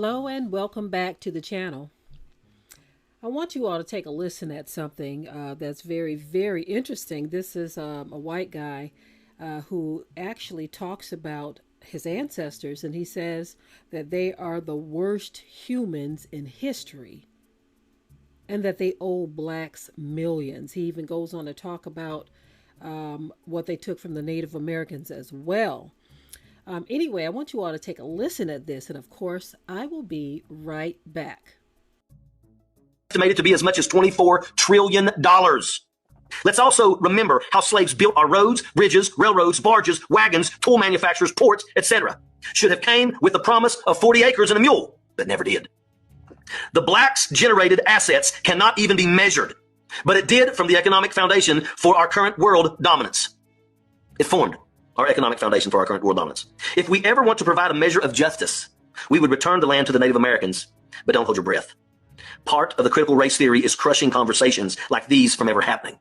Hello and welcome back to the channel. I want you all to take a listen at something that's very, very interesting. This is a white guy who actually talks about his ancestors, and he says that they are the worst humans in history and that they owe blacks millions. He even goes on to talk about what they took from the Native Americans as well. Anyway, I want you all to take a listen at this, and of course, I will be right back. Estimated to be as much as $24 trillion. Let's also remember how slaves built our roads, bridges, railroads, barges, wagons, tool manufacturers, ports, etc. Should have came with the promise of 40 acres and a mule, but never did. The blacks' generated assets cannot even be measured, but it did from the economic foundation for our current world dominance. It formed our economic foundation for our current world dominance. If we ever want to provide a measure of justice, we would return the land to the Native Americans, but don't hold your breath. Part of the critical race theory is crushing conversations like these from ever happening.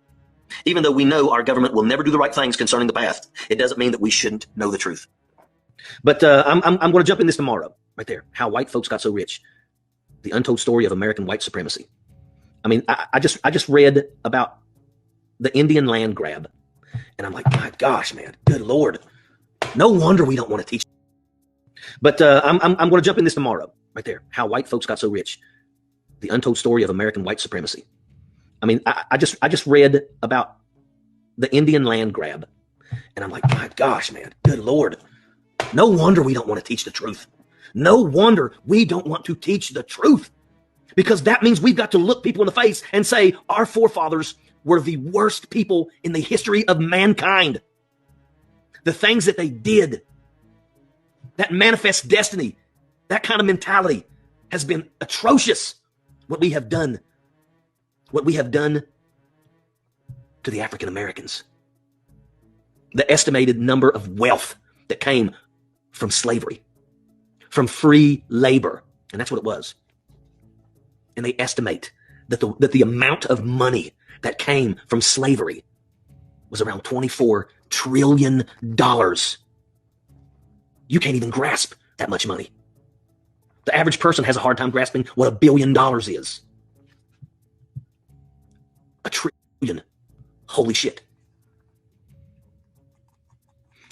Even though we know our government will never do the right things concerning the past, it doesn't mean that we shouldn't know the truth. But I'm going to jump in this tomorrow, right there. How white folks got so rich. The untold story of American white supremacy. I mean, I just read about the Indian land grab. And I'm like, my gosh, man, good Lord. No wonder we don't want to teach. But I'm going to jump in this tomorrow, right there. How white folks got so rich. The untold story of American white supremacy. I mean, I just read about the Indian land grab. And I'm like, my gosh, man, good Lord. No wonder we don't want to teach the truth. No wonder we don't want to teach the truth. Because that means we've got to look people in the face and say, our forefathers were the worst people in the history of mankind. The things that they did, that manifest destiny, that kind of mentality has been atrocious. What we have done to the African Americans. The estimated number of wealth that came from slavery, from free labor. And that's what it was. And they estimate that the amount of money that came from slavery was around $24 trillion. You can't even grasp that much money. The average person has a hard time grasping what $1 billion is. $1 trillion. Holy shit.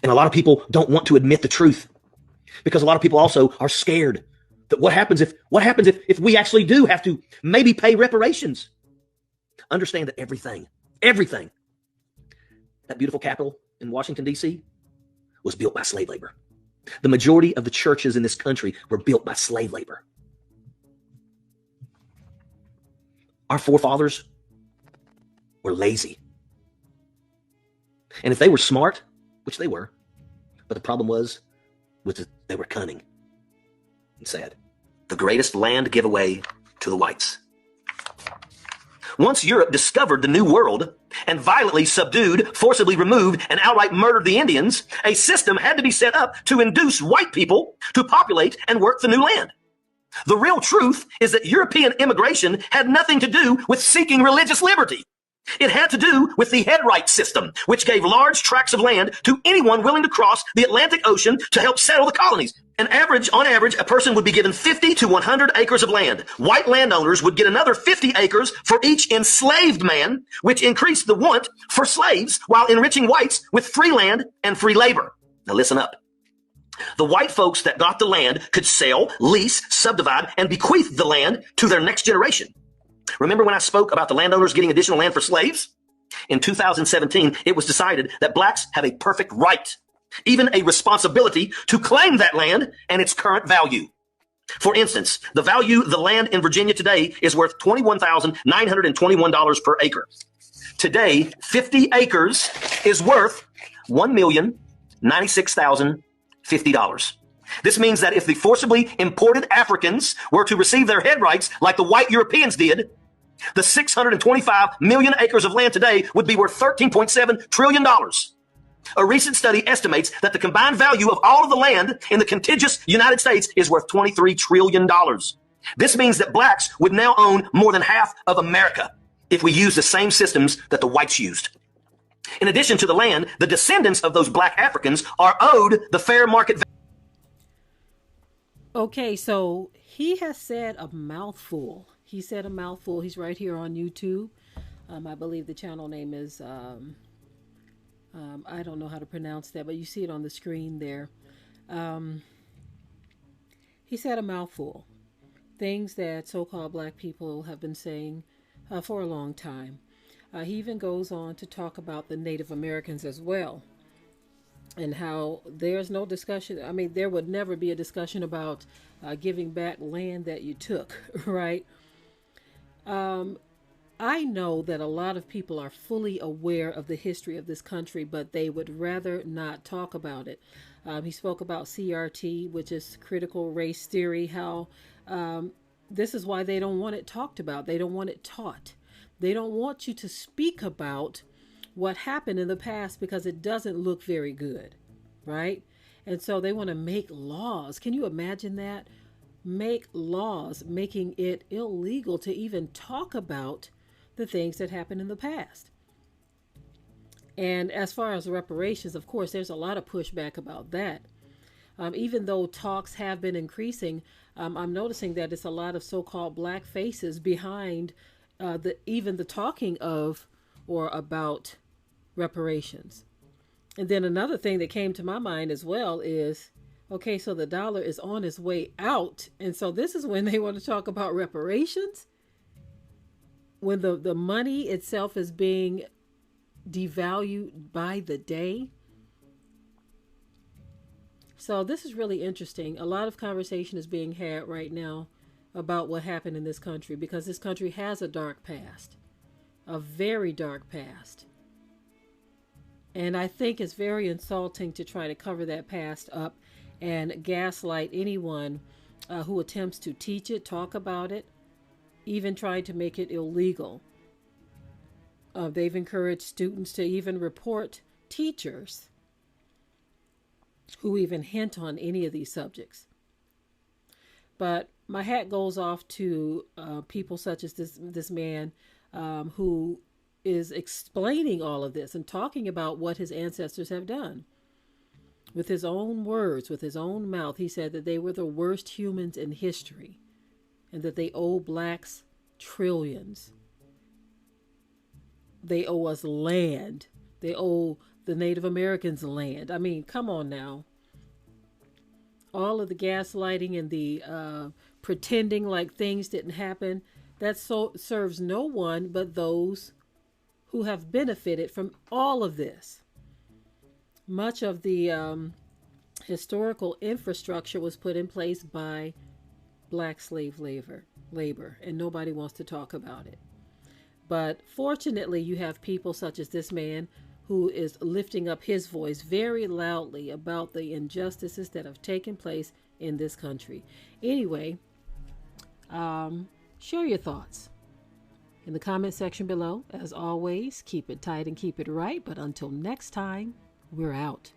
And a lot of people don't want to admit the truth because a lot of people also are scared that what happens if we actually do have to maybe pay reparations. Understand that everything, that beautiful capital in Washington, D.C. was built by slave labor. The majority of the churches in this country were built by slave labor. Our forefathers were lazy. And if they were smart, which they were, but the problem was that they were cunning and sad. The greatest land giveaway to the whites. Once Europe discovered the New World and violently subdued, forcibly removed, and outright murdered the Indians, a system had to be set up to induce white people to populate and work the new land. The real truth is that European immigration had nothing to do with seeking religious liberty. It had to do with the headright system, which gave large tracts of land to anyone willing to cross the Atlantic Ocean to help settle the colonies. On average, a person would be given 50 to 100 acres of land. White landowners would get another 50 acres for each enslaved man, which increased the want for slaves while enriching whites with free land and free labor. Now listen up. The white folks that got the land could sell, lease, subdivide, and bequeath the land to their next generation. Remember when I spoke about the landowners getting additional land for slaves? In 2017, it was decided that blacks have a perfect right, even a responsibility, to claim that land and its current value. For instance, the value of the land in Virginia today is worth $21,921 per acre. Today, 50 acres is worth $1,096,050. This means that if the forcibly imported Africans were to receive their head rights like the white Europeans did, the 625 million acres of land today would be worth $13.7 trillion. A recent study estimates that the combined value of all of the land in the contiguous United States is worth $23 trillion. This means that blacks would now own more than half of America if we use the same systems that the whites used. In addition to the land, the descendants of those black Africans are owed the fair market value. Okay, so he has said a mouthful. He said a mouthful. He's right here on YouTube. I believe the channel name is, I don't know how to pronounce that, but you see it on the screen there. Um, he said a mouthful. Things that so called black people have been saying for a long time. He even goes on to talk about the Native Americans as well, and how there's no discussion. I mean, there would never be a discussion about giving back land that you took, right? Um, I know that a lot of people are fully aware of the history of this country, but they would rather not talk about it. He spoke about CRT, which is critical race theory, how this is why they don't want it talked about. They don't want it taught. They don't want you to speak about what happened in the past because it doesn't look very good, right? And so they want to make laws. Can you imagine that? Make laws making it illegal to even talk about the things that happened in the past. And as far as reparations, of course, there's a lot of pushback about that. Even though talks have been increasing, I'm noticing that it's a lot of so-called black faces behind even the talking of or about reparations. And then another thing that came to my mind as well is, okay, so the dollar is on its way out. And so this is when they want to talk about reparations, when the money itself is being devalued by the day. So this is really interesting. A lot of conversation is being had right now about what happened in this country, because this country has a dark past, a very dark past. And I think it's very insulting to try to cover that past up and gaslight anyone who attempts to teach it, talk about it, even try to make it illegal. They've encouraged students to even report teachers who even hint on any of these subjects. But my hat goes off to people such as this man who is explaining all of this and talking about what his ancestors have done. With his own words, with his own mouth, he said that they were the worst humans in history and that they owe blacks trillions. They owe us land. They owe the Native Americans land. I mean, come on now. All of the gaslighting and the pretending like things didn't happen, that serves no one but those who have benefited from all of this. Much of the historical infrastructure was put in place by black slave labor, and nobody wants to talk about it. But fortunately, you have people such as this man who is lifting up his voice very loudly about the injustices that have taken place in this country. Anyway, share your thoughts in the comment section below. As always, keep it tight and keep it right. But until next time, we're out.